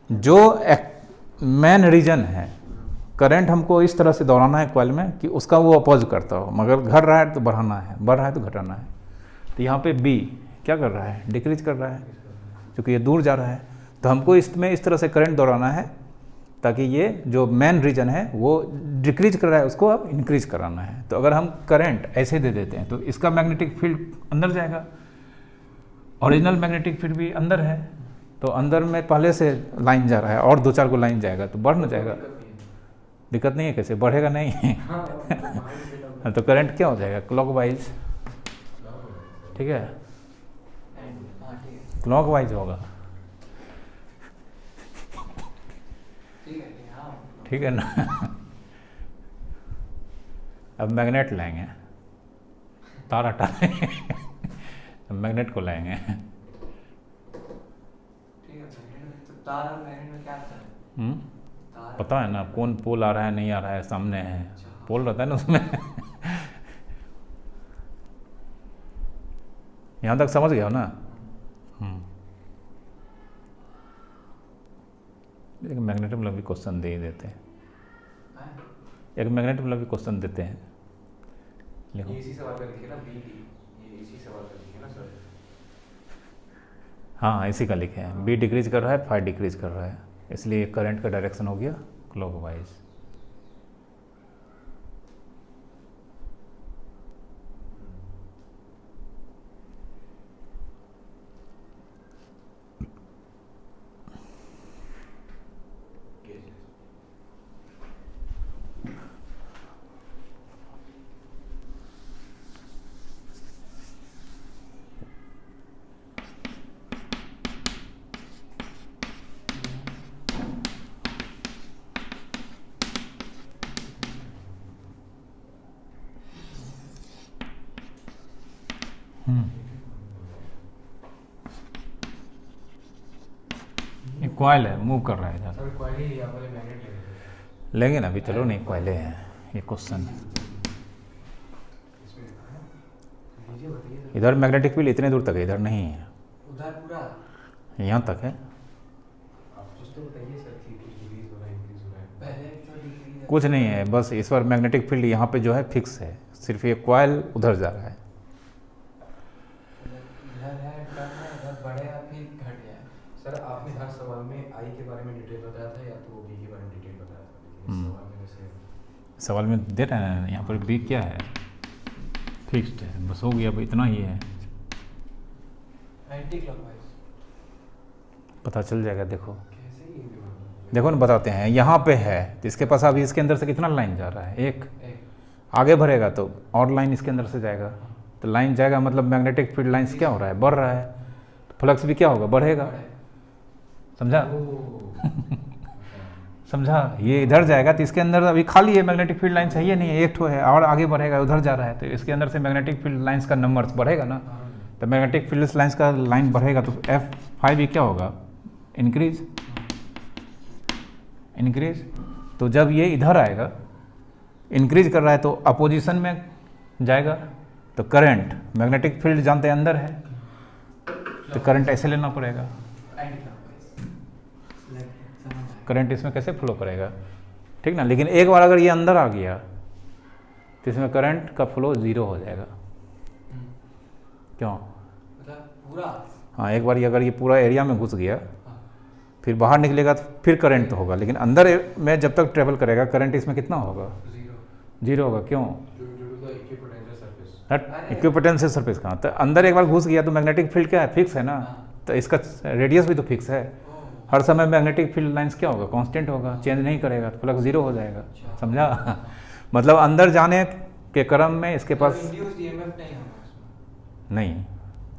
जो मेन रीजन है, करंट हमको इस तरह से दौड़ाना है कॉइल में कि उसका वो अपोज करता हो, मगर घट रहा है तो बढ़ाना है, बढ़ रहा है तो घटाना है। तो यहाँ पे बी क्या कर रहा है, डिक्रीज कर रहा है, क्योंकि ये दूर जा रहा है। तो हमको इसमें इस तरह से करंट दौड़ाना है ताकि ये जो मेन रीजन है वो डिक्रीज कर रहा है, उसको अब इंक्रीज कराना है। तो अगर हम करंट ऐसे दे देते हैं तो इसका मैग्नेटिक फील्ड अंदर जाएगा, ओरिजिनल मैग्नेटिक फील्ड भी अंदर है, तो अंदर में पहले से लाइन जा रहा है और 2-4 को लाइन जाएगा तो बढ़ न जाएगा। दिक्कत नहीं है, कैसे बढ़ेगा नहीं। तो करंट क्या हो जाएगा, क्लॉकवाइज, ठीक है, हाँ ठीक है क्लॉकवाइज होगा, ठीक है हाँ। ठीक है ना। अब मैग्नेट लाएंगे, तार हटा देंगे, अब मैग्नेट को लाएंगे। ठीक है मैग्नेट में तो तार और मैग्नेट में क्या अंतर है? तार पता है ना कौन पोल आ रहा है नहीं आ रहा है, सामने है पोल रहता है ना उसमें। यहाँ तक समझ गया हो ना। एक मैग्नेट मतलब भी क्वेश्चन दे ही देते हैं, हाँ? एक मैग्नेट मतलब भी क्वेश्चन देते हैं, लिखो। ये इसी सवाल का लिखे ना, बी डी, ये इसी सवाल का लिखे ना सर। हाँ इसी का लिखे हैं, बी डिक्रीज कर रहा है, फाइव डिक्रीज कर रहा है, इसलिए करंट का डायरेक्शन हो गया क्लॉकवाइज। ये कॉइल है, मूव कर रहा है इधर, सर कॉइल ही यहाँ वाले मैग्नेट ले लेंगे ना अभी, चलो नहीं कॉइले हैं ये क्वेश्चन। इसमें लीजिए, बताइए सर। इधर मैग्नेटिक फील्ड इतने दूर तक है, इधर नहीं है, उधर पूरा यहाँ तक है। आप कुछ तो बताइए सर कि कुछ डिक्रीज हो रहा है, इंक्रीज हो रहा है। पहले तो डिग्री कुछ नहीं है, बस इस बार मैग्नेटिक फील्ड यहाँ पे जो है फिक्स है, सिर्फ ये कॉइल उधर जा रहा है। इधर है कम है, इधर बढ़ेगा फिर घट जाएगा। सर आपने हर सवाल में आई के बारे में डिटेल बताया था या तो बी के बारे में डिटेल बताया था, लेकिन इस सवाल में वैसे सवाल में दे रहे हैं यहाँ पर बी क्या है, फिक्स्ड है, बस हो गया, अब इतना ही है, एंटी क्लॉकवाइज पता चल जाएगा। देखो कैसे ही देखो ना, बताते हैं, यहाँ पे है तो इसके पास अभी इसके अंदर से कितना लाइन जा रहा है, एक, एक आगे भरेगा तो और लाइन इसके अंदर से जाएगा, तो लाइन जाएगा मतलब मैग्नेटिक फील्ड लाइंस क्या हो रहा है, बढ़ रहा है, तो फ्लक्स भी क्या होगा, बढ़ेगा, समझा। समझा, ये इधर जाएगा तो इसके अंदर अभी खाली है, मैग्नेटिक फील्ड लाइंस है ये नहीं है, एक ठो है, और आगे बढ़ेगा उधर जा रहा है तो इसके अंदर से मैग्नेटिक फील्ड लाइंस का नंबर बढ़ेगा ना, तो मैग्नेटिक फील्ड लाइंस का लाइन बढ़ेगा तो F5 भी क्या होगा, इंक्रीज, इंक्रीज। तो जब ये इधर आएगा, इंक्रीज कर रहा है तो अपोजिशन में जाएगा, तो करंट, मैग्नेटिक फील्ड जानते हैं अंदर है, तो करंट ऐसे लेना पड़ेगा, एंटी क्लॉकवाइज समझ आया। करंट इसमें कैसे फ्लो करेगा, ठीक ना। लेकिन एक बार अगर ये अंदर आ गया तो इसमें करंट का फ्लो ज़ीरो हो जाएगा, क्यों, मतलब पूरा हाँ एक बार ये अगर ये पूरा एरिया में घुस गया, हाँ, फिर बाहर निकलेगा तो फिर करंट तो होगा, लेकिन अंदर में जब तक ट्रेवल करेगा करंट इसमें कितना होगा, जीरो जीरो होगा, क्यों, due to the equipotential surface. Equipotential से सरफेस कहाँ, तो अंदर एक बार घुस गया तो मैग्नेटिक फील्ड क्या है, फिक्स है ना, तो इसका रेडियस भी तो फिक्स है, हर समय मैग्नेटिक फील्ड लाइंस क्या होगा, कांस्टेंट होगा, चेंज नहीं करेगा, तो फ्लक्स जीरो हो जाएगा, समझा। मतलब अंदर जाने के क्रम में इसके पास इंड्यूस्ड ईएमएफ नहीं होगा उसमें। नहीं,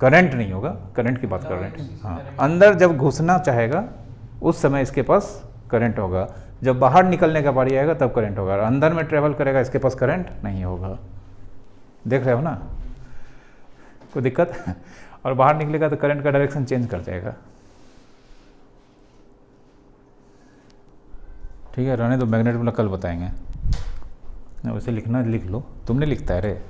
करंट नहीं होगा, करंट की बात कर रहे हैं, हाँ अंदर जब घुसना चाहेगा उस समय इसके पास करंट होगा, जब बाहर निकलने का बारी आएगा तब करंट होगा, और अंदर में ट्रेवल करेगा इसके पास करंट नहीं होगा, देख रहे हो ना, कोई दिक्कत। और बाहर निकलेगा तो करंट का डायरेक्शन चेंज कर जाएगा। ठीक है, रहने दो, मैग्नेट वाला कल बताएंगे। वैसे लिखना लिख लो, तुमने लिखता है रे।